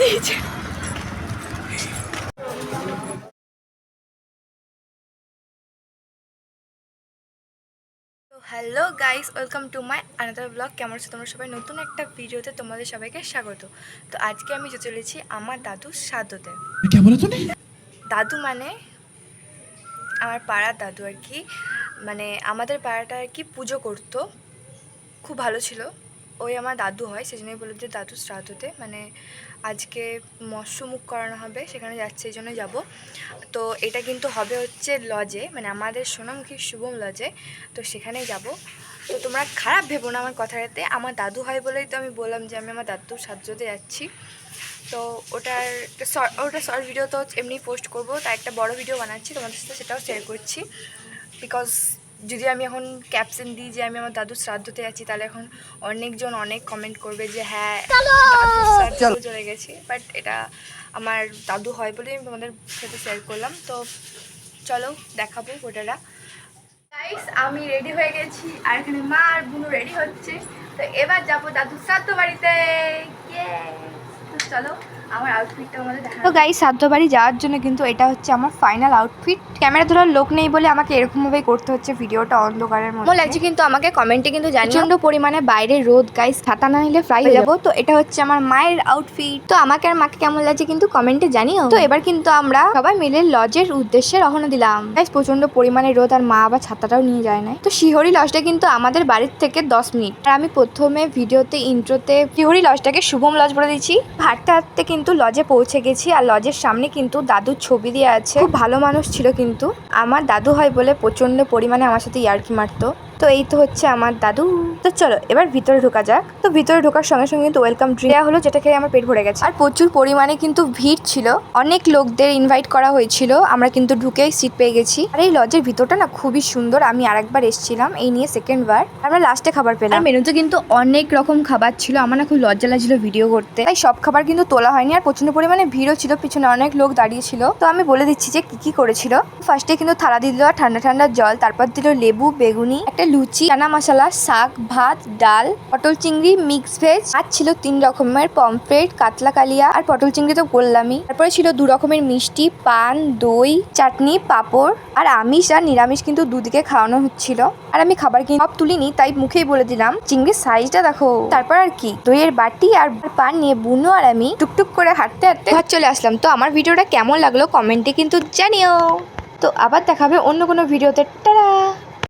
দিয়েছে। Hello guys, welcome to my another blog. কেমন আছো তোমরা সবাই? নতুন একটা ভিডিওতে তোমাদের সবাইকে স্বাগত। তো আজকে আমি চলেছি আমার দাদুর শ্রাদ্ধতে। দাদু মানে আমার পাড়ার দাদু আর কি, মানে আমাদের পাড়াটা আর কি পুজো করতো, খুব ভালো ছিল। ওই আমার দাদু হয়, সেই জন্যই বলে যে দাদু শ্রাদ্ধতে, মানে আজকে মৎস্যমুখ করানো হবে, সেখানে যাচ্ছে, এই জন্য যাবো। তো এটা কিন্তু হবে হচ্ছে লজে, মানে আমাদের সোনামুখী শুভম লজে, তো সেখানেই যাব। তো তোমরা খারাপ ভেবো না আমার কথাটাতে, আমার দাদু হয় বলেই তো আমি বললাম যে আমি আমার দাদুর শ্রাদ্ধতে যাচ্ছি। তো ওটা শর্ট ভিডিও তো এমনি পোস্ট করবো, তাই একটা বড় ভিডিও বানাচ্ছি তোমাদের সাথে, সেটাও শেয়ার করছি। বিকজ যদি আমি এখন ক্যাপশন দিই যে আমি আমার দাদুর শ্রাদ্ধতে যাচ্ছি, তাহলে এখন অনেকজন অনেক কমেন্ট করবে যে হ্যাঁ দাদুর শ্রাদ্ধ চলে গেছি। বাট এটা আমার দাদু হয় বলে আমি তোমাদের সাথে শেয়ার করলাম। তো চলো দেখাবো ওটাটা। গাইস, আমি রেডি হয়ে গেছি, আর এখানে মা আর বুনু রেডি হচ্ছে। তো এবার যাবো দাদুর শ্রাদ্ধ বাড়িতে। তো চলো আমার আউটফিটটা আমাদের দেখা। তো গাইস, শ্রাদ্ধ বাড়ি যাওয়ার জন্য কিন্তু এটা হচ্ছে আমার ফাইনাল আউটফিট। ক্যামেরা ধরার লোক নেই বলে আমাকে এরকমভাবেই করতে হচ্ছে ভিডিওটা অন্ধকারের মধ্যে। ভালো লাগছে কিন্তু আমাকে কমেন্টে কিন্তু জানিও। প্রচন্ড পরিমাণে বাইরে রোদ গাইস, ছাতা না নিলে ফ্রাই হয়ে যাবো। তো এটা হচ্ছে আমার মায়ের আউটফিট। তো আমাকে আর মাকে কেমন লাগছে কিন্তু কমেন্টে জানিও। তো এবার কিন্তু আমরা সবাই মিলে লজের উদ্দেশ্যে রওনা দিলাম। গাইস, প্রচন্ড পরিমাণে রোদ, আর মা আবার ছাতাটাও নিয়ে যায় না। তো শিহরি লজটা কিন্তু আমাদের বাড়ির থেকে 10 মিনিট। আর আমি প্রথমে ভিডিওতে ইন্ট্রোতে শিহরি লজটাকে শুভম লজ বলে দিচ্ছি। হাঁটতে হাঁটতে কিন্তু লজে পৌঁছে গেছি, আর লজের সামনে কিন্তু দাদুর ছবি দিয়ে আছে। খুব ভালো মানুষ ছিল কিন্তু, আমার দাদু হয় বলে প্রচন্ড পরিমাণে আমার সাথে ইয়ার্কি মারতো। তো এই তো হচ্ছে আমার দাদু। তো চলো এবার ভিতরে ঢোকা যাক। তো ভিতরে ঢোকার সঙ্গে সঙ্গে কিন্তু ওয়েলকাম ড্রিঙ্ক দেওয়া হলো, যেটা খেয়ে আমার পেট ভরে গেছে। আর প্রচুর পরিমাণে কিন্তু ভিড় ছিল, অনেক লোকদের ইনভাইট করা হয়েছিল। আমরা কিন্তু ঢুকেই সিট পেয়ে গেছি। আর এই লজের ভিতরটা না খুবই সুন্দর, আমি আরেকবার এসেছিলাম এই নিয়ে সেকেন্ড বার। আমরা লাস্টে খাবার পেলাম। মেনুতে কিন্তু অনেক রকম খাবার ছিল, আমার না খুব লজ্জা লাগছিল ভিডিও করতে, তাই সব খাবার কিন্তু তোলা হয়নি। আর প্রচন্ড পরিমাণে ভিড়ও ছিল, পিছনে অনেক লোক দাঁড়িয়ে ছিল। তো আমি বলে দিচ্ছি যে কি কি করেছিল। ফার্স্টে কিন্তু থালা দিল ঠান্ডা ঠান্ডা জল, তারপর দিল লেবু, বেগুনি, একটা লুচি, চানা মশলা, শাক, ভাত, ডাল, পটল চিংড়ি, মিক্স ভেজ, আর ছিল 3 রকমের পমফ্রেট, কাতলা কালিয়া, আর পটল চিংড়ি তো বললামই। তারপরে ছিল 2 রকমের মিষ্টি, পান, দই, চাটনি, পাঁপড়, আর আমিষ আর নিরামিষ কিন্তু দুদিকে খাওয়ানো হচ্ছিল। আর আমি খাবার কিন্তু সব তুলিনি, তাই মুখেই বলে দিলাম চিংড়ির সাইজটা দেখো। তারপর আর কি দইয়ের বাটি আর পান নিয়ে বুনু আর আমি টুকটুক করে হাঁটতে হাঁটতে ঘর চলে আসলাম। তো আমার ভিডিওটা কেমন লাগলো কমেন্টে কিন্তু জানিও। তো আবার দেখাবে অন্য কোনো ভিডিওতে। টাটা।